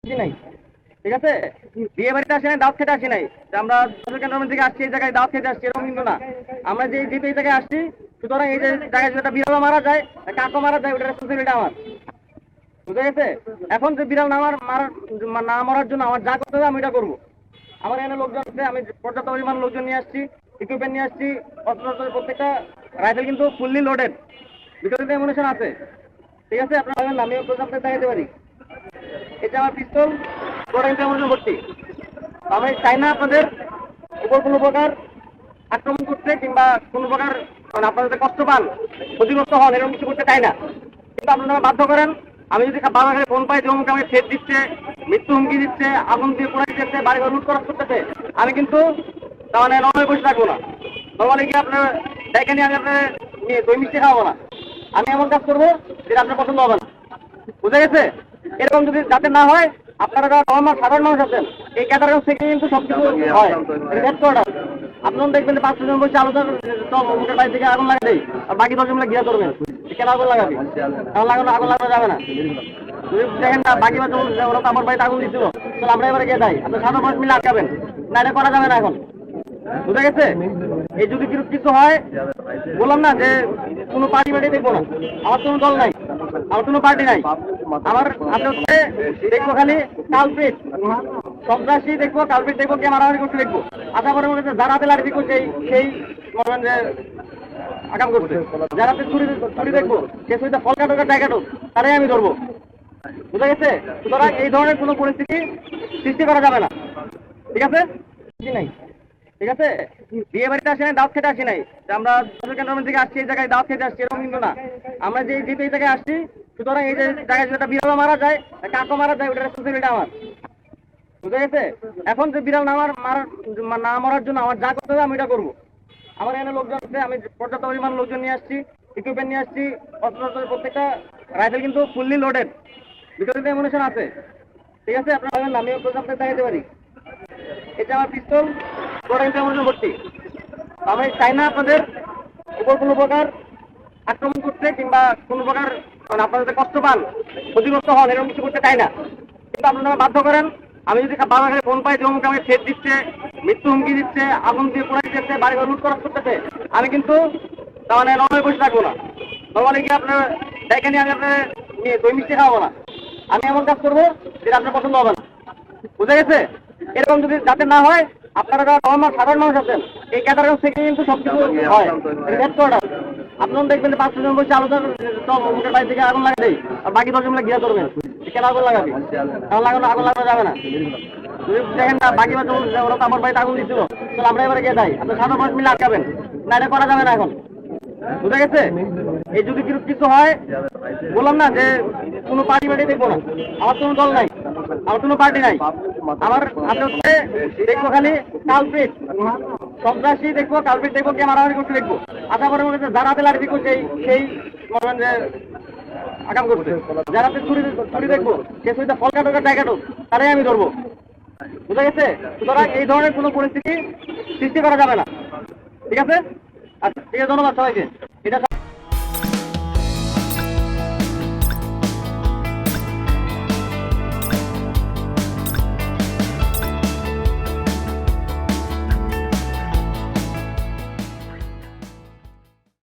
জি নাই। ঠিক আছে, বিয়ে বাড়িতে আসি নাই, দাওয়াত খেতে আসি নাই। যে আমরা ক্যান্টনমেন্ট থেকে আসছি, এই জায়গায় দাওয়াত খেতে আসছি এরকম কিন্তু না। আমরা যে যেহেতু এই জায়গায় আসছি, সুতরাং এই যে জায়গায় যেটা বিড়াল মারা যায়, কাকও মারা যায়, ওটার রেসপন্সিবিলিটি আমার। বুঝা গেছে? এখন যে বিড়াল না মরার জন্য আমার যা করতে হবে আমি এটা করবো। আমার এখানে লোকজন আছে, আমি পর্যাপ্ত পরিমাণ লোকজন নিয়ে আসছি, ইকুইপমেন্ট নিয়ে আসছি। প্রত্যেকটা রাইফেল কিন্তু ফুললি লোডেড, ভিতরে এমুনেশন আছে। ঠিক আছে, আপনারা ভাবেন না, আমি প্রোগ্রামটা দেখাতে পারি। এটা আমার পিস্তল, বড় ইনফরমেশন ভর্তি। আমি চাই না আপনাদের উপর কোনো প্রকার আক্রমণ করতে, কিংবা কোনো প্রকার মানে আপনারা যাতে কষ্ট পান, ক্ষতিগ্রস্ত হন, এরকম কিছু করতে চাই না। কিন্তু আপনারা বাধ্য করেন। আমি যদি বারবার করে ফোন পাই যে অমুক আমাকে ছেদ দিচ্ছে, মৃত্যু হুমকি দিচ্ছে, আগুন দিয়ে পোড়াই দিচ্ছে, বাড়িঘর লুট করা করতেছে, আমি কিন্তু তার মানে নর্মালি বসে থাকবো না। নর্মালি গিয়ে আপনার দেখে নিয়ে আমি আপনার দই মিষ্টি খাওয়াবো না। আমি এমন কাজ করবো যেটা আপনার পছন্দ হবে না। বুঝা গেছে? এরকম যদি যাতে না হয়, আপনারা নর্মাল সাধারণ মানুষ আছেন, এই ক্যাটাগরি থেকে কিন্তু সবকিছু হয়। আপনারা দেখবেন যে 5 জন বসে আলোচনা চল অমুকের বাড়ি থেকে আগুন লাগা দেয়, আর বাকি 10 জন মিলে ঘিরা করবেন। কেন আগুন লাগাবি? আগুন লাগানো যাবে না। যদি দেখেন না বাকি ওরা তো আমার বাড়িতে আগুন দিচ্ছিল, তাহলে আমরা এবারে গিয়ে যাই, আপনার সাধারণ মানুষ মিলে আটকাবেন না, এটা করা যাবে না এখন। বুঝা গেছে? এই যদি কিছু হয়, বললাম না যে কোনো পার্টি দেখবো না, আমার কোনো দল নাই, আমার কোনো পার্টি নাই। আমার আপনার দেখবো খালি কালপিট, সন্ত্রাসী দেখবো, কালপিট দেখবো, কে মারামারি করতে দেখবো। আশা করার মধ্যে যারা হাতে লাঠি দেখবো সেই মনে যে আকাম করছে, যারা হাতে ছুরি দেখবো, সে সুবিধা ফল কাটোকার জায়গাটো, তারাই আমি ধরবো। বুঝা গেছে? সুতরাং এই ধরনের কোনো পরিস্থিতি সৃষ্টি করা যাবে না। ঠিক আছে? নাই। ঠিক আছে, বিয়ে বাড়িতে আসি নাই, দাওয়াত খেতে আসি নাই। আমরা ক্যান্টনমেন্ট থেকে আসছি, এই জায়গায় দাওয়াত খেতে আসছি এরকম কিন্তু না। আমরা যে যেহেতু এই জায়গায় আসছি, সুতরাং এই যে জায়গায় যেটা বিড়াল মারা যায়, কাকও মারা যায়, ওটার রেসপন্সিবিলিটি আমার। বুঝা গেছে? এখন যে বিড়াল না মরার জন্য আমার যা করতে হবে আমি এটা করবো। আমার এখানে লোকজন আছে, আমি পর্যাপ্ত পরিমাণ লোকজন নিয়ে আসছি, ইকুইপমেন্ট নিয়ে আসছি। প্রত্যেকটা রাইফেল কিন্তু ফুললি লোডেড, ভিতরে এমুনেশন আছে। ঠিক আছে, আপনারা ভাবেন না, আমি প্রোগ্রামটা দেখাতে পারি। এটা আমার পিস্তল, বড় ইনফরমেশন ভর্তি। আমি চাই না আপনাদের উপর কোনো প্রকার আক্রমণ করতে, কিংবা কোনো প্রকার মানে আপনারা যাতে কষ্ট পান, ক্ষতিগ্রস্ত হন, এরকম কিছু করতে চাই না। কিন্তু আপনারা বাধ্য করেন। আমি যদি বারবার করে ফোন পাই যে অমুক আমাকে ছেদ দিচ্ছে, মৃত্যু হুমকি দিচ্ছে, আগুন দিয়ে পোড়াই দিচ্ছে, বাড়িঘর লুট করা করতেছে, আমি কিন্তু তার মানে নর্মালি বসে থাকবো না। নর্মালি গিয়ে আপনার দেখে নিয়ে আমি আপনার দই মিষ্টি খাওয়াবো না। আমি এমন কাজ করবো যেটা আপনার পছন্দ হবে না। বুঝা গেছে? এরকম যদি যাতে না হয়, আপনারা নর্মাল সাধারণ মানুষ আছেন, এই ক্যাটাগরি থেকে কিন্তু সবকিছু হয়। আপনারা দেখবেন যে 5 জন বসে আলোচনা চল অমুকের বাড়ি থেকে আগুন লাগা দেয়, আর বাকি 10 জন মিলে ঘিরা করবেন। কেন আগুন লাগাবি? আগুন লাগানো যাবে না। যদি দেখেন না বাকি ওরা তো আমার বাড়িতে আগুন দিচ্ছিল, তাহলে আমরা এবারে গিয়ে যাই, আপনার সাধারণ মানুষ মিলে আটকাবেন না, এটা করা যাবে না এখন। বুঝা গেছে? এই যদি কিছু হয়, বললাম না যে কোনো পার্টি দেখবো না, আমার কোনো দল নাই, আমার কোনো পার্টি নাই। আমার আপনার দেখবো খালি কালপিট, সন্ত্রাসী দেখবো, কালপিট দেখবো, কে মারামারি করতে দেখবো। আশা করার মধ্যে যারা হাতে লাঠি দেখবো সেই মনে যে আকাম করছে, যারা হাতে ছুরি দেখবো, সে সুবিধা ফল কাটোকার জায়গাটো, তারাই আমি ধরবো। বুঝা গেছে? সুতরাং এই ধরনের কোনো পরিস্থিতি সৃষ্টি করা যাবে না। ঠিক আছে? আচ্ছা, ঠিক আছে, ধন্যবাদ সবাইকে।